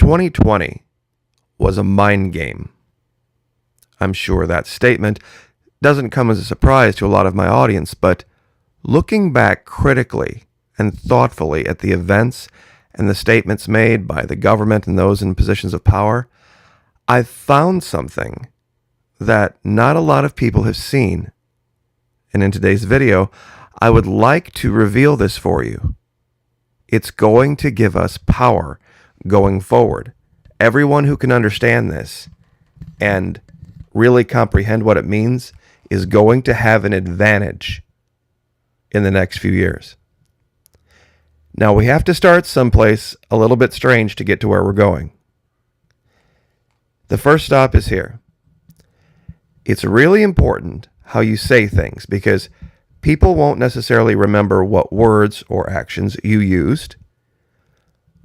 2020 was a mind game. I'm sure that statement doesn't come as a surprise to a lot of my audience, but looking back critically and thoughtfully at the events and the statements made by the government and those in positions of power, I've found something that not a lot of people have seen. And in today's video, I would like to reveal this for you. It's going to give us power going forward. Everyone who can understand this and really comprehend what it means is going to have an advantage in the next few years. Now, we have to start someplace a little bit strange to get to where we're going. The first stop is here. It's really important how you say things because people won't necessarily remember what words or actions you used,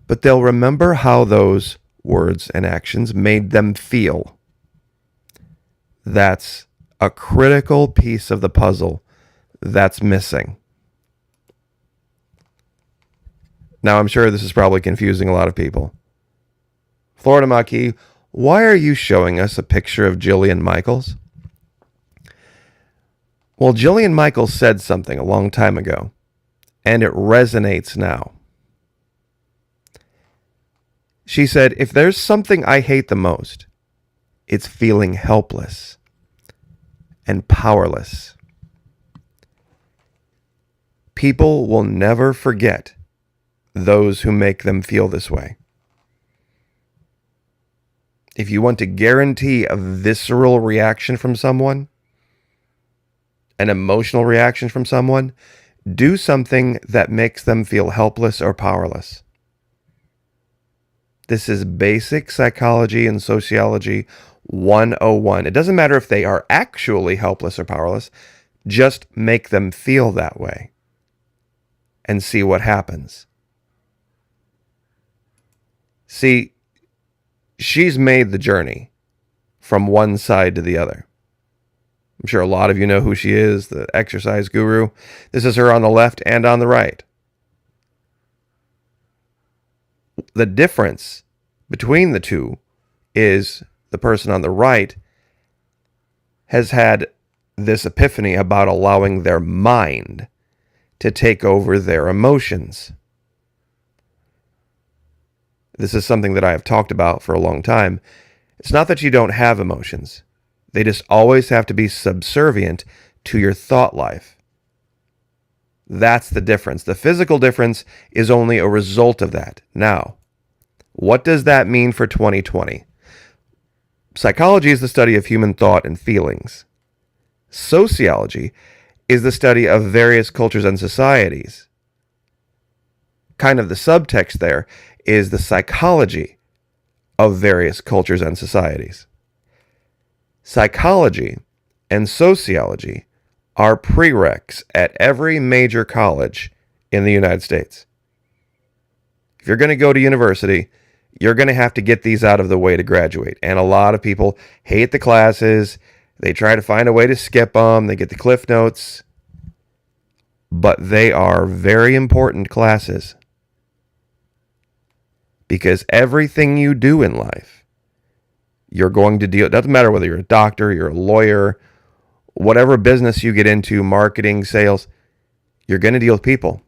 but they'll remember how those words and actions made them feel. That's a critical piece of the puzzle that's missing. Now, I'm sure this is probably confusing a lot of people. Florida Maquis, why are you showing us a picture of Jillian Michaels? Well, Jillian Michaels said something a long time ago, and it resonates now. She said, if there's something I hate the most, it's feeling helpless and powerless. People will never forget those who make them feel this way. If you want to guarantee a visceral reaction from someone, an emotional reaction from someone, do something that makes them feel helpless or powerless. This is basic psychology and sociology 101. It doesn't matter if they are actually helpless or powerless. Just make them feel that way and see what happens. See, she's made the journey from one side to the other. I'm sure a lot of you know who she is, the exercise guru. This is her on the left and on the right. The difference between the two is the person on the right has had this epiphany about allowing their mind to take over their emotions. This is something that I have talked about for a long time. It's not that you don't have emotions. They just always have to be subservient to your thought life. That's the difference. The physical difference is only a result of that. Now, what does that mean for 2020? Psychology is the study of human thought and feelings. Sociology is the study of various cultures and societies. Kind of the subtext there is the psychology of various cultures and societies. Psychology and sociology are prereqs at every major college in the United States. If you're going to go to university, you're going to have to get these out of the way to graduate. And a lot of people hate the classes. They try to find a way to skip them. They get the Cliff Notes. But they are very important classes. Because everything you do in life, you're going to deal. It doesn't matter whether you're a doctor, you're a lawyer, whatever business you get into, marketing, sales, you're going to deal with people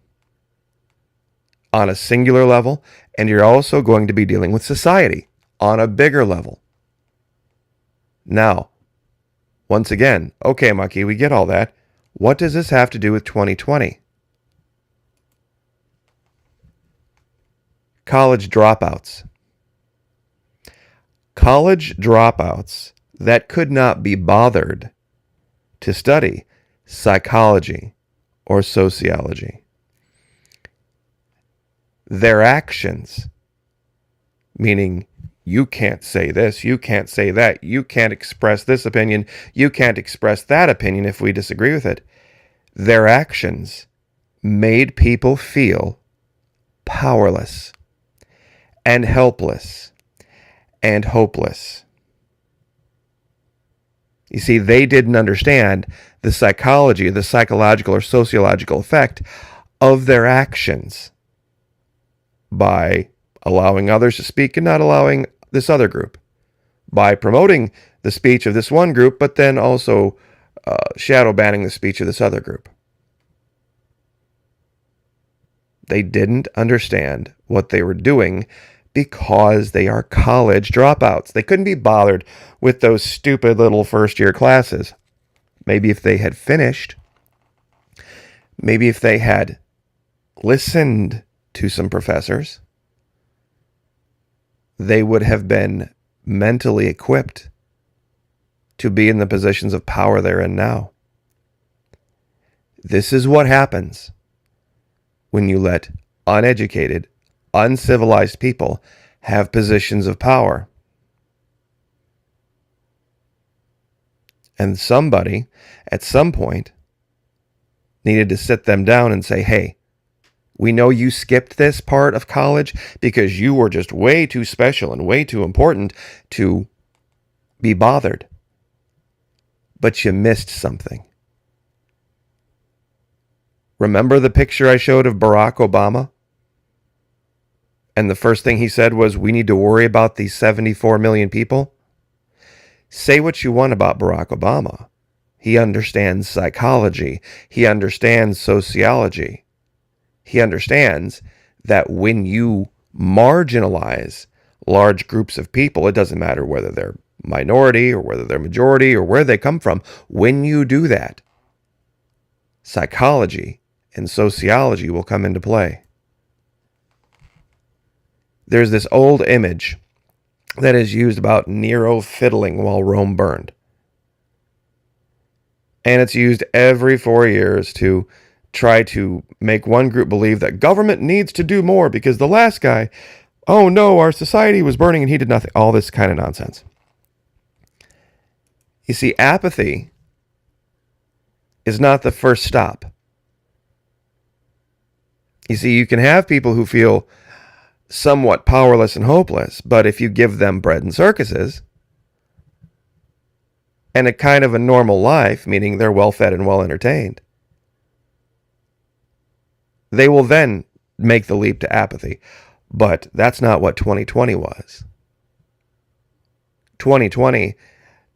on a singular level, and you're also going to be dealing with society on a bigger level. Now, once again, okay, Maquis, we get all that. What does this have to do with 2020? College dropouts. College dropouts that could not be bothered to study psychology or sociology. Their actions, meaning you can't say this, you can't say that, you can't express this opinion, you can't express that opinion if we disagree with it. Their actions made people feel powerless and helpless and hopeless. You see, they didn't understand the psychology, the psychological or sociological effect of their actions by allowing others to speak and not allowing this other group, by promoting the speech of this one group, but then also shadow banning the speech of this other group. They didn't understand what they were doing because they are college dropouts. They couldn't be bothered with those stupid little first-year classes. Maybe if they had finished, maybe if they had listened to some professors, they would have been mentally equipped to be in the positions of power they're in now. This is what happens when you let uneducated, uncivilized people have positions of power. And somebody, at some point, needed to sit them down and say, hey, we know you skipped this part of college because you were just way too special and way too important to be bothered. But you missed something. Remember the picture I showed of Barack Obama? And the first thing he said was, we need to worry about these 74 million people. Say what you want about Barack Obama. He understands psychology. He understands sociology. He understands that when you marginalize large groups of people, it doesn't matter whether they're minority or whether they're majority or where they come from, when you do that, psychology and sociology will come into play. There's this old image that is used about Nero fiddling while Rome burned. And it's used every 4 years to try to make one group believe that government needs to do more because the last guy, oh no, our society was burning and he did nothing. All this kind of nonsense. You see, apathy is not the first stop. You see, you can have people who feel somewhat powerless and hopeless, but if you give them bread and circuses and a kind of a normal life, meaning they're well-fed and well-entertained, they will then make the leap to apathy. But that's not what 2020 was. 2020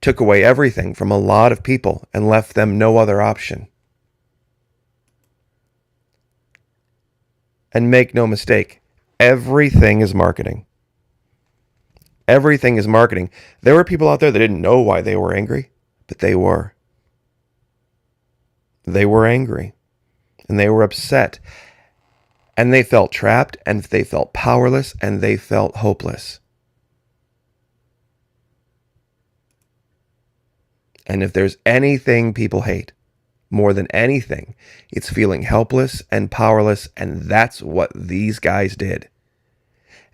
took away everything from a lot of people and left them no other option. And make no mistake, everything is marketing. Everything is marketing. There were people out there that didn't know why they were angry, but they were. They were angry. And they were upset. And they felt trapped, and they felt powerless, and they felt hopeless. And if there's anything people hate, more than anything, it's feeling helpless and powerless, and that's what these guys did.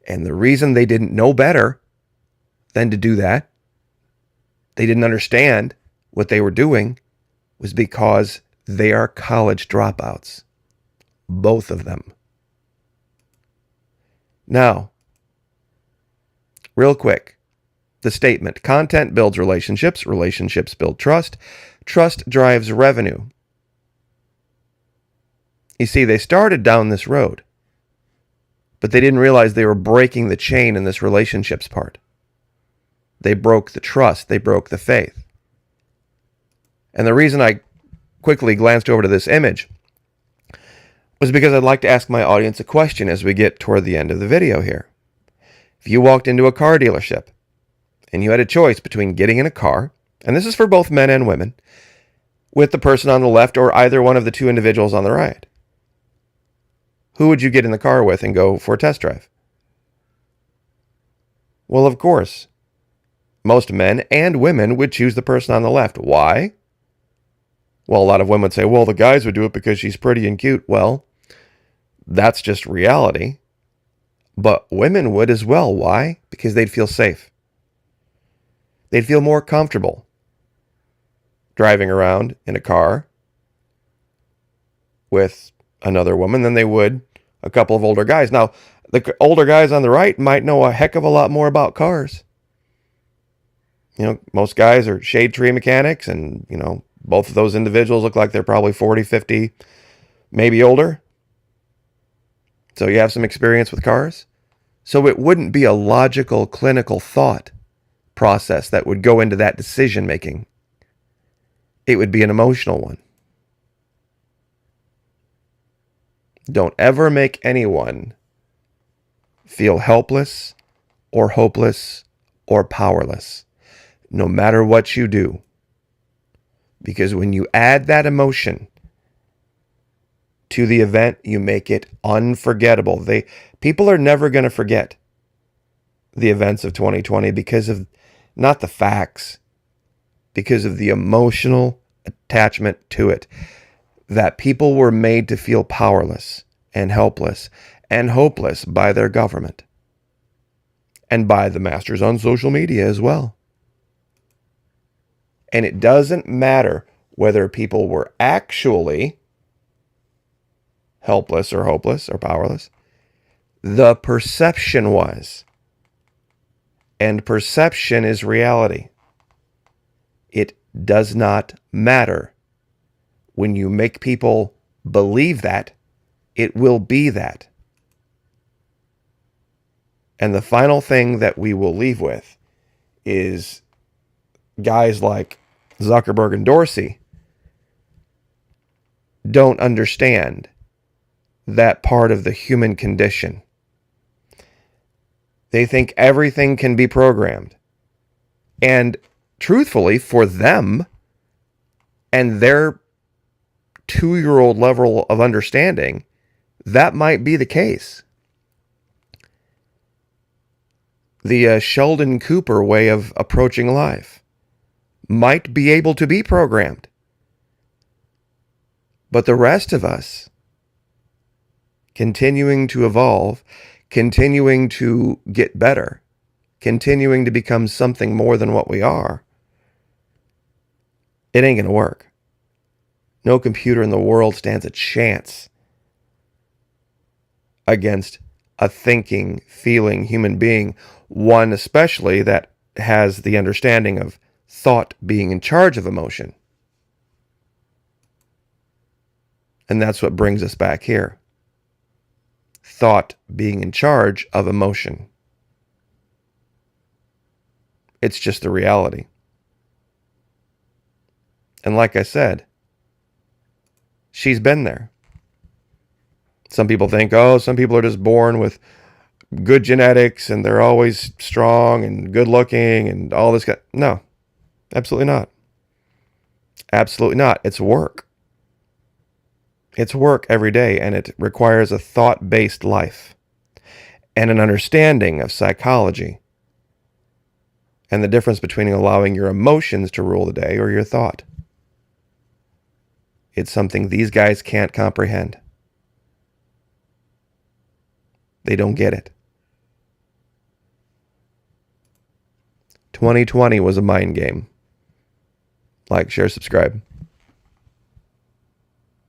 And the reason they didn't know better than to do that, they didn't understand what they were doing, was because they are college dropouts. Both of them. Now, real quick, the statement, content builds relationships, relationships build trust, trust drives revenue. You see, they started down this road, but they didn't realize they were breaking the chain in this relationships part. They broke the trust, they broke the faith. And the reason I quickly glanced over to this image was because I'd like to ask my audience a question as we get toward the end of the video here. If you walked into a car dealership and you had a choice between getting in a car, and this is for both men and women, with the person on the left or either one of the two individuals on the right, who would you get in the car with and go for a test drive? Well, of course, most men and women would choose the person on the left. Why? Well, a lot of women would say, well, the guys would do it because she's pretty and cute. Well, that's just reality. But women would as well. Why? Because they'd feel safe. They'd feel more comfortable driving around in a car with another woman than they would a couple of older guys. Now, the older guys on the right might know a heck of a lot more about cars. You know, most guys are shade tree mechanics, and, you know, both of those individuals look like they're probably 40, 50, maybe older. So you have some experience with cars. So it wouldn't be a logical, clinical thought process that would go into that decision making. It would be an emotional one. Don't ever make anyone feel helpless or hopeless or powerless, no matter what you do. Because when you add that emotion to the event, you make it unforgettable. People are never going to forget the events of 2020 because of not the facts, because of the emotional attachment to it. That people were made to feel powerless and helpless and hopeless by their government and by the masters on social media as well. And it doesn't matter whether people were actually helpless or hopeless or powerless. The perception was. And perception is reality. It does not matter. When you make people believe that, it will be that. And the final thing that we will leave with is guys like Zuckerberg and Dorsey don't understand that part of the human condition. They think everything can be programmed. And truthfully, for them and their 2-year-old level of understanding, that might be the case. The Sheldon Cooper way of approaching life might be able to be programmed. But the rest of us, continuing to evolve, continuing to get better, continuing to become something more than what we are, it ain't going to work. No computer in the world stands a chance against a thinking, feeling human being, one especially that has the understanding of thought being in charge of emotion. And that's what brings us back here. Thought being in charge of emotion. It's just the reality. And like I said, she's been there. Some people think, some people are just born with good genetics and they're always strong and good looking and all this. No, absolutely not. Absolutely not. It's work. It's work every day, and it requires a thought-based life and an understanding of psychology and the difference between allowing your emotions to rule the day or your thought. It's something these guys can't comprehend. They don't get it. 2020 was a mind game. Like, share, subscribe.